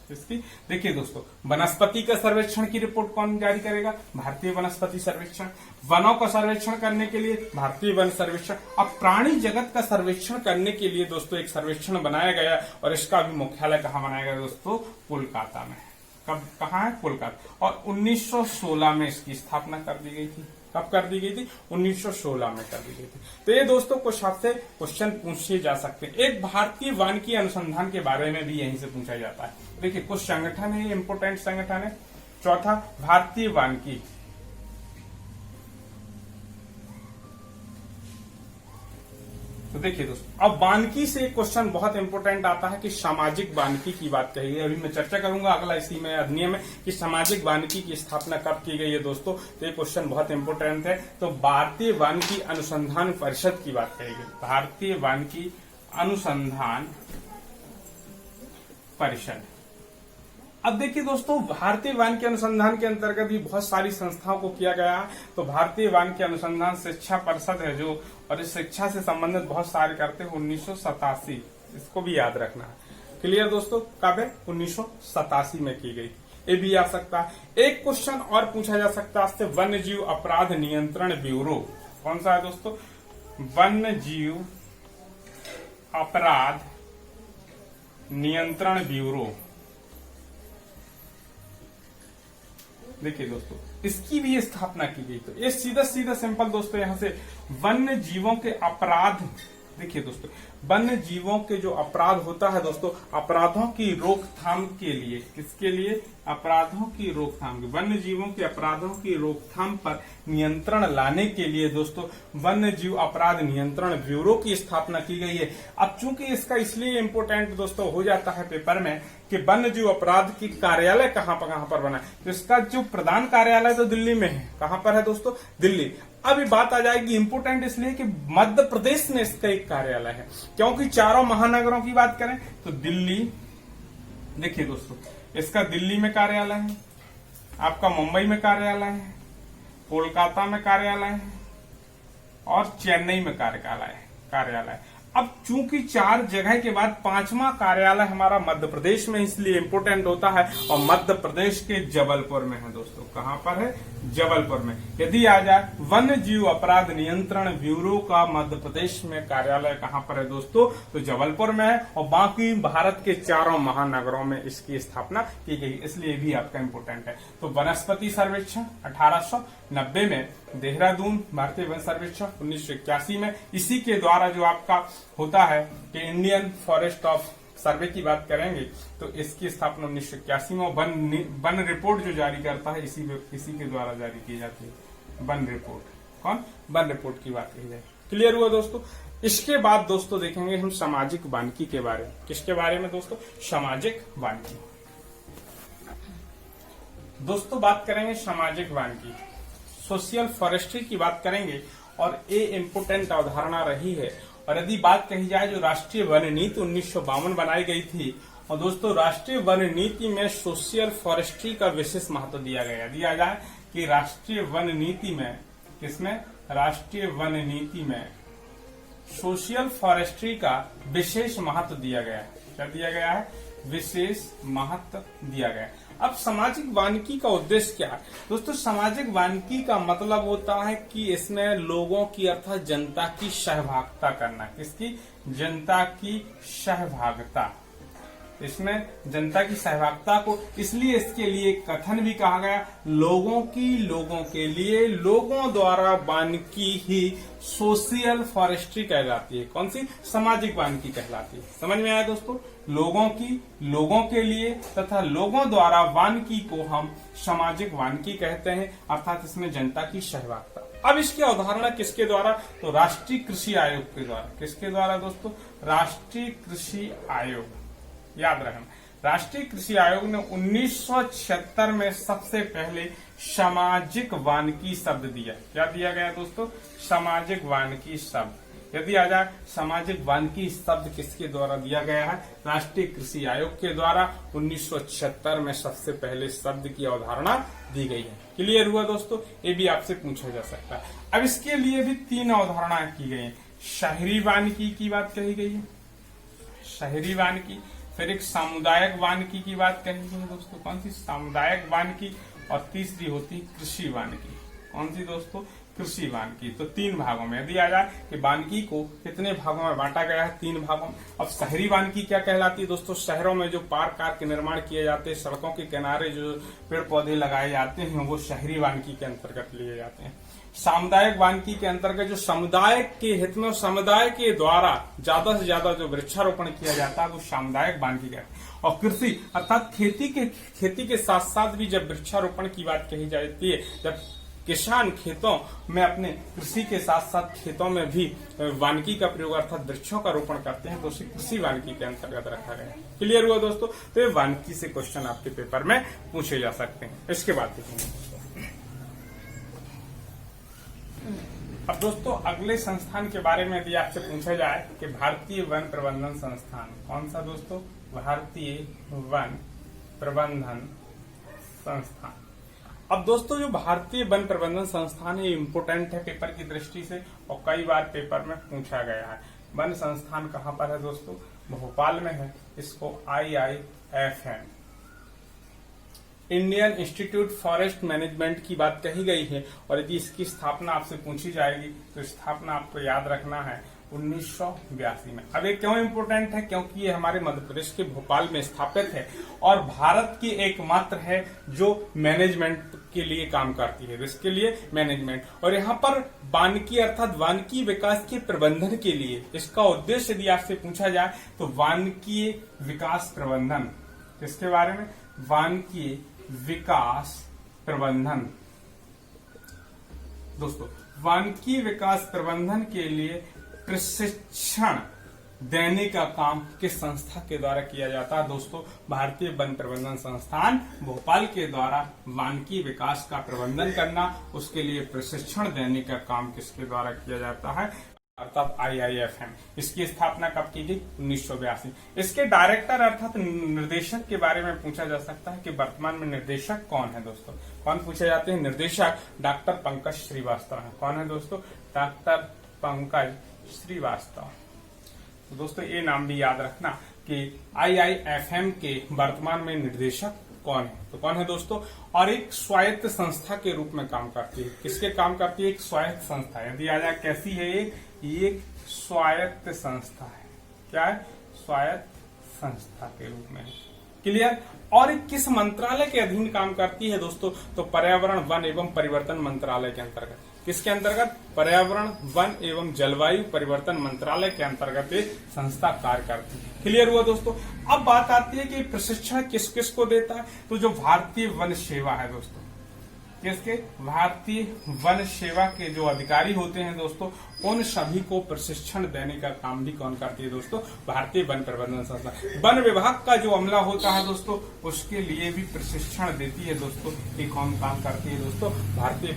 इसकी, देखिए दोस्तों, वनस्पति का सर्वेक्षण की रिपोर्ट कौन जारी करेगा? भारतीय वनस्पति सर्वेक्षण। वनों का सर्वेक्षण करने के लिए भारतीय वन सर्वेक्षण। अब प्राणी जगत का सर्वेक्षण करने के लिए दोस्तों एक सर्वेक्षण बनाया गया, और इसका भी मुख्यालय कहाँ बनाया गया दोस्तों? कोलकाता में। कब, कहाँ है? कोलकाता। और 1916 में इसकी स्थापना कर दी गई थी। कब कर दी गई थी? 1916 में कर दी गई थी। तो ये दोस्तों कुछ आपसे क्वेश्चन पूछे जा सकते हैं। एक भारतीय वानिकी अनुसंधान के बारे में भी यहीं से पूछा जाता है। देखिए कुछ संगठन है, इंपोर्टेंट संगठन है। चौथा, भारतीय वानिकी। तो देखिए दोस्तों, अब वानिकी से एक क्वेश्चन बहुत इंपोर्टेंट आता है कि सामाजिक वानिकी की बात कही है। अभी मैं चर्चा करूंगा अगला इसी में अधिनियम में कि सामाजिक वानिकी की स्थापना कब की गई है दोस्तों। तो ये क्वेश्चन बहुत इंपोर्टेंट है। तो भारतीय वानिकी अनुसंधान परिषद की बात कही गई, भारतीय वानिकी अनुसंधान परिषद। अब देखिए दोस्तों, भारतीय वानिकी अनुसंधान के अंतर्गत भी बहुत सारी संस्थाओं को किया गया है। तो भारतीय वानिकी अनुसंधान शिक्षा परिषद है जो, और इस शिक्षा से संबंधित बहुत सारे करते हैं 1987, इसको भी याद रखना है। क्लियर दोस्तों? कब है? 1987 में की गई। ये भी आ सकता है। एक क्वेश्चन और पूछा जा सकता है वन्य जीव अपराध नियंत्रण ब्यूरो। कौन सा है दोस्तों? वन्य जीव अपराध नियंत्रण ब्यूरो। देखिए दोस्तों, इसकी भी स्थापना की गई। तो ये सीधा सीधा सिंपल दोस्तों यहां से वन्य जीवों के अपराध। देखिए दोस्तों, वन्य जीवों के जो अपराध होता है दोस्तों, अपराधों की रोकथाम के लिए, किसके लिए? अपराधों की रोकथाम, वन्य जीवों के अपराधों की रोकथाम पर नियंत्रण लाने के लिए दोस्तों वन्य जीव अपराध नियंत्रण ब्यूरो की स्थापना की गई है। अब चूंकि इसका इसलिए इम्पोर्टेंट दोस्तों हो जाता है पेपर में कि वन्य जीव अपराध की कार्यालय कहां पर बना है, तो इसका जो प्रधान कार्यालय तो दिल्ली में है। कहां पर है दोस्तों? दिल्ली। अभी बात आ जाएगी इम्पोर्टेंट इसलिए कि मध्य प्रदेश में इसका एक कार्यालय है, क्योंकि चारों महानगरों की बात करें तो दिल्ली, देखिए दोस्तों, इसका दिल्ली में कार्यालय है, आपका मुंबई में कार्यालय है, कोलकाता में कार्यालय है, और चेन्नई में कार्यालय। अब चूंकि 4 जगह के बाद 5वां कार्यालय हमारा मध्य प्रदेश में, इसलिए इंपोर्टेंट होता है, और मध्य प्रदेश के जबलपुर में है दोस्तों। कहां पर है? जबलपुर में। यदि आ जाए वन्य जीव अपराध नियंत्रण ब्यूरो का मध्य प्रदेश में कार्यालय कहां पर है दोस्तों? तो जबलपुर में है, और बाकी भारत के 4 महानगरों में इसकी स्थापना की गई, इसलिए भी आपका इंपोर्टेंट है। तो वनस्पति सर्वेक्षण 1890 में, देहरादून भारतीय वन सर्वेक्षण 1981 में। इसी के द्वारा जो आपका होता है कि इंडियन फॉरेस्ट ऑफ सर्वे की बात करेंगे तो इसकी स्थापना 1981 में। वन रिपोर्ट जो जारी करता है इसी के द्वारा जारी की जाती है वन रिपोर्ट। कौन? वन रिपोर्ट की बात कही जाए। क्लियर हुआ दोस्तों? इसके बाद दोस्तों देखेंगे हम सामाजिक वानिकी के बारे में। किसके बारे में दोस्तों? सामाजिक वानिकी। दोस्तों बात करेंगे सामाजिक वानिकी, सोशल फॉरेस्ट्री की बात करेंगे, और ये इम्पोर्टेंट अवधारणा रही है। और यदि बात कही जाए जो राष्ट्रीय वन नीति 1952 बनाई गई थी, और दोस्तों राष्ट्रीय वन नीति में सोशल फॉरेस्ट्री का विशेष महत्व दिया जाए कि राष्ट्रीय वन नीति में, किसमें? राष्ट्रीय वन नीति में सोशल फॉरेस्ट्री का विशेष महत्व दिया गया है। क्या दिया गया है? विशेष महत्व दिया गया है। अब सामाजिक वानिकी का उद्देश्य क्या है दोस्तों? सामाजिक वानिकी का मतलब होता है कि इसमें लोगों की अर्थात जनता की सहभागिता करना। किसकी? जनता की सहभागिता। इसमें जनता की सहभागिता को, इसलिए इसके लिए कथन भी कहा गया, लोगों के लिए, लोगों द्वारा वानिकी ही सोशल फॉरेस्ट्री कहलाती है। कौन सी? सामाजिक वानिकी कहलाती है। समझ में आया दोस्तों? लोगों के लिए तथा लोगों द्वारा वानिकी को हम सामाजिक वानिकी कहते हैं, अर्थात इसमें जनता की सहभागिता। अब इसकी अवधारणा किसके द्वारा? तो राष्ट्रीय कृषि आयोग के द्वारा। किसके द्वारा दोस्तों? राष्ट्रीय कृषि आयोग। याद रखना, राष्ट्रीय कृषि आयोग ने 1976 में सबसे पहले सामाजिक वानिकी शब्द दिया। क्या दिया गया दोस्तों? सामाजिक वानिकी शब्द। यदि आ जाए सामाजिक वानिकी शब्द किसके द्वारा दिया गया है? राष्ट्रीय कृषि आयोग के द्वारा 1976 में सबसे पहले शब्द की अवधारणा दी गई है। क्लियर हुआ दोस्तों? ये भी आपसे पूछा जा सकता है। अब इसके लिए भी 3 अवधारणाएं की गई है। शहरी वानिकी की बात कही गई है, शहरी वानिकी। फिर एक सामुदायिक वानिकी की बात कही गई है दोस्तों। कौन सी? सामुदायिक वानिकी। और तीसरी होती है कृषि वानिकी। कौन सी दोस्तों? कृषि वानिकी। तो 3 भागों में यदि आ जाए कि वानिकी को कितने भागों में बांटा गया है? 3 भागों में। अब शहरी वानिकी क्या कहलाती है दोस्तों? शहरों में जो पार्क कार के निर्माण किए जाते हैं, सड़कों के किनारे जो पेड़ पौधे लगाए जाते हैं, वो शहरी वानिकी के अंतर्गत लिए जाते हैं। सामुदायिक वानिकी के अंतर्गत जो समुदाय के हित में, समुदाय के द्वारा ज्यादा से ज्यादा जो वृक्षारोपण किया जाता है, वो सामुदायिक वानिकी है। और कृषि अर्थात खेती के साथ साथ भी जब वृक्षारोपण की बात कही जाती है, जब किसान खेतों में अपने कृषि के साथ साथ खेतों में भी वानिकी का प्रयोग अर्थात वृक्षों का रोपण करते हैं, तो उसे कृषि वानिकी के अंतर्गत रखा गया है। क्लियर हुआ दोस्तों? तो ये वानिकी से क्वेश्चन आपके पेपर में पूछे जा सकते हैं। इसके बाद देखेंगे अब दोस्तों अगले संस्थान के बारे में यदि आपसे पूछा जाए कि भारतीय वन प्रबंधन संस्थान। कौन सा दोस्तों? भारतीय वन प्रबंधन संस्थान। अब दोस्तों जो भारतीय वन प्रबंधन संस्थान है, इम्पोर्टेंट है पेपर की दृष्टि से और कई बार पेपर में पूछा गया है। वन संस्थान कहाँ पर है दोस्तों? भोपाल में है। इसको IIFM Indian institute forest management की बात कही गई है। और यदि इसकी स्थापना आपसे पूछी जाएगी तो स्थापना आपको याद रखना है 1982 में। अब ये क्यों इम्पोर्टेंट है? क्योंकि ये हमारे मध्य प्रदेश के भोपाल में स्थापित है और भारत की एकमात्र है जो मैनेजमेंट के लिए काम करती है। इसके लिए मैनेजमेंट, और यहाँ पर वानिकी अर्थात वानिकी विकास के प्रबंधन के लिए इसका उद्देश्य यदि आपसे पूछा जाए तो वानिकी विकास प्रबंधन। किसके बारे में? वानिकी विकास प्रबंधन। दोस्तों वानिकी विकास प्रबंधन के लिए प्रशिक्षण देने का काम किस संस्था के द्वारा किया जाता है दोस्तों? भारतीय वन प्रबंधन संस्थान भोपाल के द्वारा वानिकी विकास का प्रबंधन करना, उसके लिए प्रशिक्षण देने का काम किसके द्वारा किया जाता है? अर्थात IIFM। इसकी स्थापना कब की गई? 1982। इसके डायरेक्टर अर्थात निर्देशक के बारे में पूछा जा सकता है कि वर्तमान में निर्देशक कौन है दोस्तों? कौन पूछे जाते हैं? निर्देशक डॉक्टर पंकज श्रीवास्तव है। कौन है दोस्तों? डॉक्टर पंकज श्रीवास्तव। तो दोस्तों ये नाम भी याद रखना कि IIFM के वर्तमान में निर्देशक कौन है। तो कौन है दोस्तों? और एक स्वायत्त संस्था के रूप में काम करती है। किसके काम करती है? एक स्वायत्त संस्था। यदि आ जाए कैसी है ये एक स्वायत्त संस्था है। क्या है? स्वायत्त संस्था के रूप में। क्लियर? और किस मंत्रालय के अधीन काम करती है दोस्तों? तो पर्यावरण वन एवं परिवर्तन मंत्रालय के अंतर्गत। किसके अंतर्गत? पर्यावरण वन एवं जलवायु परिवर्तन मंत्रालय के अंतर्गत ये संस्था कार्य करती है। क्लियर हुआ दोस्तों? अब बात आती है कि प्रशिक्षण किस किस को देता है? तो जो भारतीय वन सेवा है दोस्तों, किसके? भारतीय वन सेवा के जो अधिकारी होते हैं दोस्तों, उन सभी को प्रशिक्षण देने का काम भी कौन करती है दोस्तों? भारतीय वन प्रबंधन संस्था। वन विभाग का जो अमला होता है दोस्तों, उसके लिए भी प्रशिक्षण देती है दोस्तों। ये कौन काम करती है दोस्तों? भारतीय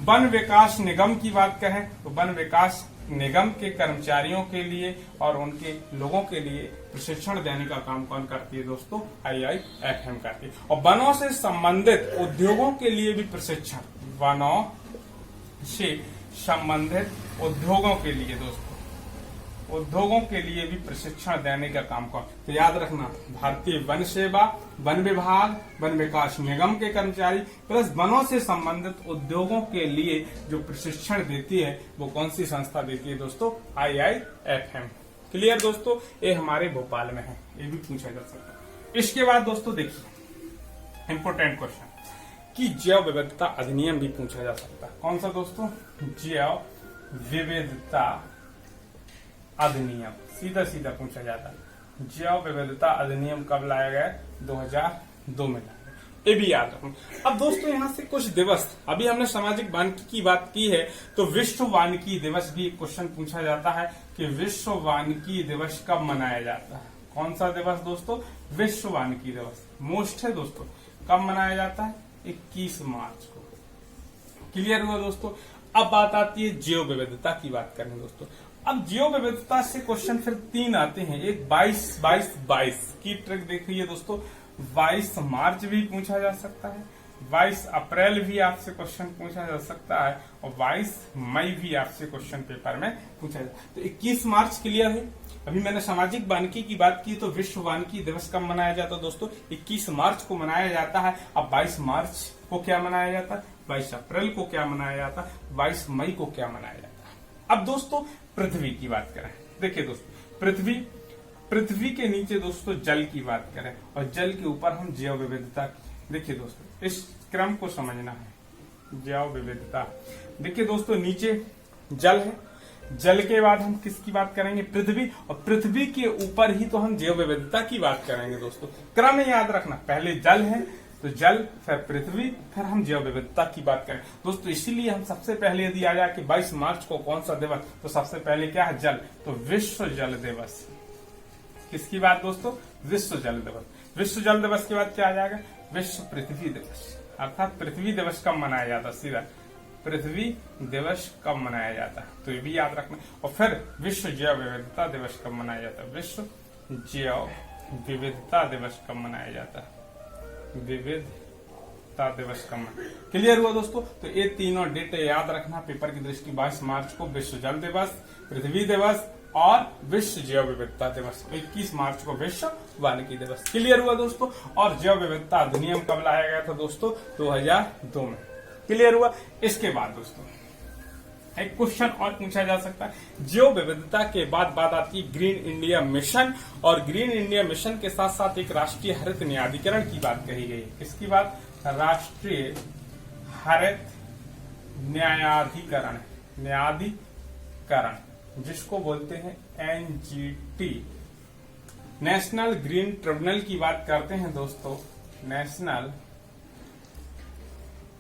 वन विकास निगम की बात करें तो वन विकास निगम के कर्मचारियों के लिए और उनके लोगों के लिए प्रशिक्षण देने का काम कौन करती है दोस्तों? IIFM करती है। और वनों से संबंधित उद्योगों के लिए भी प्रशिक्षण, वनों से संबंधित उद्योगों के लिए दोस्तों उद्योगों के लिए भी प्रशिक्षण देने का काम कर। तो याद रखना, भारतीय वन सेवा, वन विभाग, वन विकास निगम के कर्मचारी प्लस वनों से संबंधित उद्योगों के लिए जो प्रशिक्षण देती है वो कौन सी संस्था देती है दोस्तों? IIFM। क्लियर दोस्तों, ये हमारे भोपाल में है, ये भी पूछा जा सकता है। इसके बाद दोस्तों देखिए इंपोर्टेंट क्वेश्चन कि जैव विविधता अधिनियम भी पूछा जा सकता है। कौन सा दोस्तों? जैव विविधता अधिनियम, सीधा सीधा पूछा जाता है। जैव विविधता अधिनियम कब लाया गया? 2002 में लाया गया, ये भी याद रखना। अब दोस्तों यहाँ से कुछ दिवस, अभी हमने सामाजिक वानिकी की बात की है, तो विश्व वानिकी दिवस भी एक क्वेश्चन पूछा जाता है कि विश्व वानिकी दिवस कब मनाया जाता है? कौन सा दिवस दोस्तों? विश्व वानिकी दिवस मोस्ट है दोस्तों। कब मनाया जाता है? 21 मार्च को। क्लियर हुआ दोस्तों। अब बात आती है जैव विविधता की बात करें दोस्तों। अब जैव विविधता से क्वेश्चन फिर 3 आते हैं। एक 22 की ट्रिक देखिए दोस्तों, 22 मार्च भी पूछा जा सकता है, 22 अप्रैल भी आपसे क्वेश्चन पूछा जा सकता है और 22 मई भी आपसे क्वेश्चन पेपर में पूछा जाता है। तो 21 मार्च क्लियर है। अभी मैंने सामाजिक वानिकी की बात की, तो विश्व वानिकी दिवस कब मनाया जाता है दोस्तों? 21 मार्च को मनाया जाता है। अब 22 मार्च को क्या मनाया जाता है? 22 अप्रैल को क्या मनाया जाता है? 22 मई को क्या मनाया जाता है? अब दोस्तों पृथ्वी की बात करें, देखिए दोस्तों पृथ्वी के नीचे दोस्तों जल की बात करें और जल के ऊपर हम जैव विविधता। देखिए दोस्तों इस क्रम को समझना है। जैव विविधता, देखिए दोस्तों नीचे जल है, जल के बाद हम किसकी बात करेंगे? पृथ्वी, और पृथ्वी के ऊपर ही तो हम जैव विविधता की बात करेंगे दोस्तों। क्रम याद रखना, पहले जल है तो जल, फिर पृथ्वी, फिर हम जैव विविधता की बात करें दोस्तों। इसीलिए हम सबसे पहले यदि आ जाए कि 22 मार्च को कौन सा दिवस, तो सबसे पहले क्या है? जल, तो विश्व जल दिवस। किसकी बात दोस्तों? विश्व जल दिवस। विश्व जल दिवस के बाद क्या आ जाएगा? विश्व पृथ्वी दिवस। अर्थात पृथ्वी दिवस कब मनाया जाता है? सीधा पृथ्वी दिवस कब मनाया जाता है, तो ये भी याद रखना। और फिर विश्व जैव विविधता दिवस कब मनाया जाता है? विश्व जैव विविधता दिवस कब मनाया जाता है? विविधता दिवस कब मनाया। क्लियर हुआ दोस्तों। तो ये तीनों डेट याद रखना पेपर की दृष्टि। 22 मार्च को विश्व जल दिवस, पृथ्वी दिवस और विश्व जैव विविधता दिवस। 21 मार्च को विश्व वानिकी दिवस। क्लियर हुआ दोस्तों। और जैव विविधता अधिनियम कब लाया गया था दोस्तों? 2002 में। क्लियर हुआ। इसके बाद दोस्तों एक क्वेश्चन और पूछा जा सकता है। जैव विविधता के बाद बात आती है ग्रीन इंडिया मिशन, और ग्रीन इंडिया मिशन के साथ साथ एक राष्ट्रीय हरित न्यायाधिकरण की बात कही गई है। किसकी बात? राष्ट्रीय हरित न्यायाधिकरण, जिसको बोलते हैं NGT, नेशनल ग्रीन ट्रिब्यूनल की बात करते हैं दोस्तों। National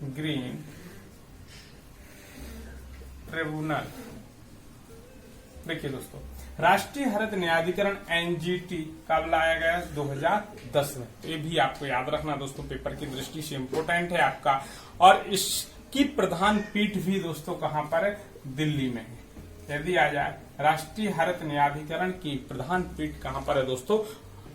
green tribunal. देखिए दोस्तों राष्ट्रीय हरित न्यायाधिकरण NGT कब लाया गया? 2010 में। ये भी आपको याद रखना दोस्तों, पेपर की दृष्टि से इम्पोर्टेंट है आपका। और इसकी प्रधान पीठ भी दोस्तों कहां पर है? दिल्ली में है। यदि आ जाए राष्ट्रीय हरित न्यायाधिकरण की प्रधान पीठ कहां पर है दोस्तों?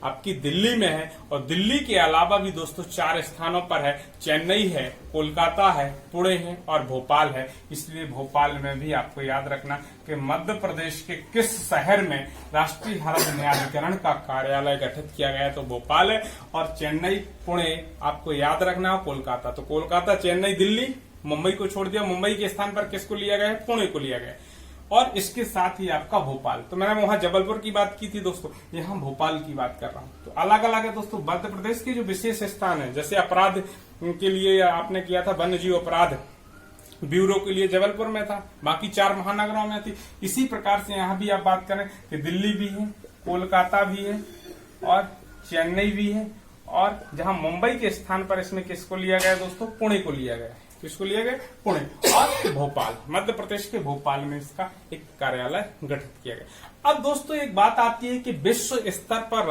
आपकी दिल्ली में है। और दिल्ली के अलावा भी दोस्तों 4 स्थानों पर है। चेन्नई है, कोलकाता है, पुणे है और भोपाल है। इसलिए भोपाल में भी आपको याद रखना कि मध्य प्रदेश के किस शहर में राष्ट्रीय हरित न्यायाधिकरण का कार्यालय गठित किया गया, तो भोपाल है। और चेन्नई, पुणे आपको याद रखना, कोलकाता, तो कोलकाता, चेन्नई, दिल्ली, मुंबई को छोड़ दिया। मुंबई के स्थान पर किसको लिया गया है? पुणे को लिया गया। और इसके साथ ही आपका भोपाल, तो मैंने वहां जबलपुर की बात की थी दोस्तों, यहां भोपाल की बात कर रहा हूं। तो अलग अलग है दोस्तों। मध्य प्रदेश के जो विशेष स्थान है, जैसे अपराध के लिए आपने किया था वन्य जीव अपराध ब्यूरो के लिए जबलपुर में था, बाकी 4 महानगरों में थी। इसी प्रकार से यहाँ भी आप बात करें कि दिल्ली भी है, कोलकाता भी है और चेन्नई भी है। और जहां मुंबई के स्थान पर इसमें किसको लिया गया दोस्तों? पुणे को लिया गया। किसको लिया गया? पुणे। और भोपाल, मध्य प्रदेश के भोपाल में इसका एक कार्यालय गठित किया गया। अब दोस्तों एक बात आती है कि विश्व स्तर पर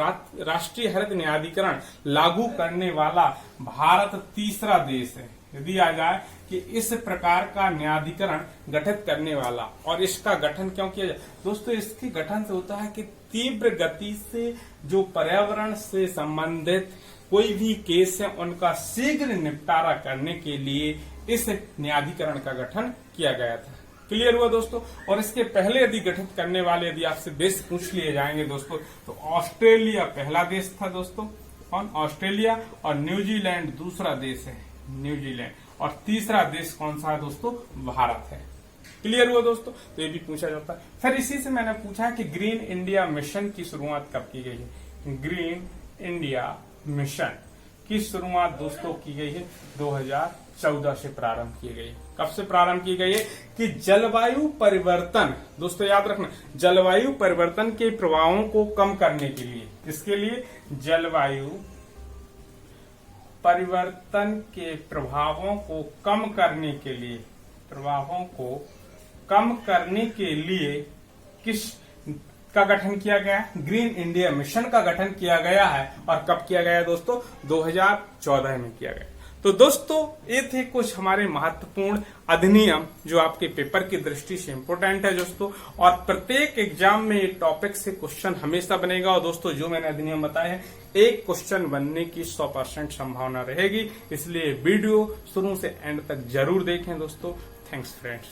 राष्ट्रीय हरित न्यायाधिकरण लागू करने वाला भारत तीसरा देश है। यदि आ जाए कि इस प्रकार का न्यायाधिकरण गठित करने वाला, और इसका गठन क्यों किया जाए दोस्तों? इसके गठन से होता है कि तीव्र गति से जो पर्यावरण से संबंधित कोई भी केस है उनका शीघ्र निपटारा करने के लिए इस न्यायाधिकरण का गठन किया गया था। क्लियर हुआ दोस्तों। और इसके पहले यदि गठित करने वाले यदि आपसे देश पूछ लिए जाएंगे दोस्तों, तो ऑस्ट्रेलिया पहला देश था दोस्तों, कौन? ऑस्ट्रेलिया। और न्यूजीलैंड दूसरा देश है, न्यूजीलैंड। और तीसरा देश कौन सा है दोस्तों? भारत है। क्लियर हुआ दोस्तों। तो ये भी पूछा जाता है। फिर इसी से मैंने पूछा कि ग्रीन इंडिया मिशन की शुरुआत कब की गई है? ग्रीन इंडिया मिशन की शुरुआत दोस्तों की गई है 2014 से प्रारंभ की गई। कब से प्रारंभ की गई है? कि जलवायु परिवर्तन, दोस्तों याद रखना, जलवायु परिवर्तन के प्रभावों को कम करने के लिए, इसके लिए जलवायु परिवर्तन के प्रभावों को कम करने के लिए, प्रभावों को कम करने के लिए किस का गठन किया गया? ग्रीन इंडिया मिशन का गठन किया गया है। और कब किया गया दोस्तों? 2014 में किया गया। तो दोस्तों ये थे कुछ हमारे महत्वपूर्ण अधिनियम जो आपके पेपर की दृष्टि से इंपोर्टेंट है दोस्तों। और प्रत्येक एग्जाम में ये टॉपिक से क्वेश्चन हमेशा बनेगा। और दोस्तों जो मैंने अधिनियम बताए हैं, एक क्वेश्चन बनने की 100% संभावना रहेगी। इसलिए वीडियो शुरू से एंड तक जरूर देखें दोस्तों। Thanks friends.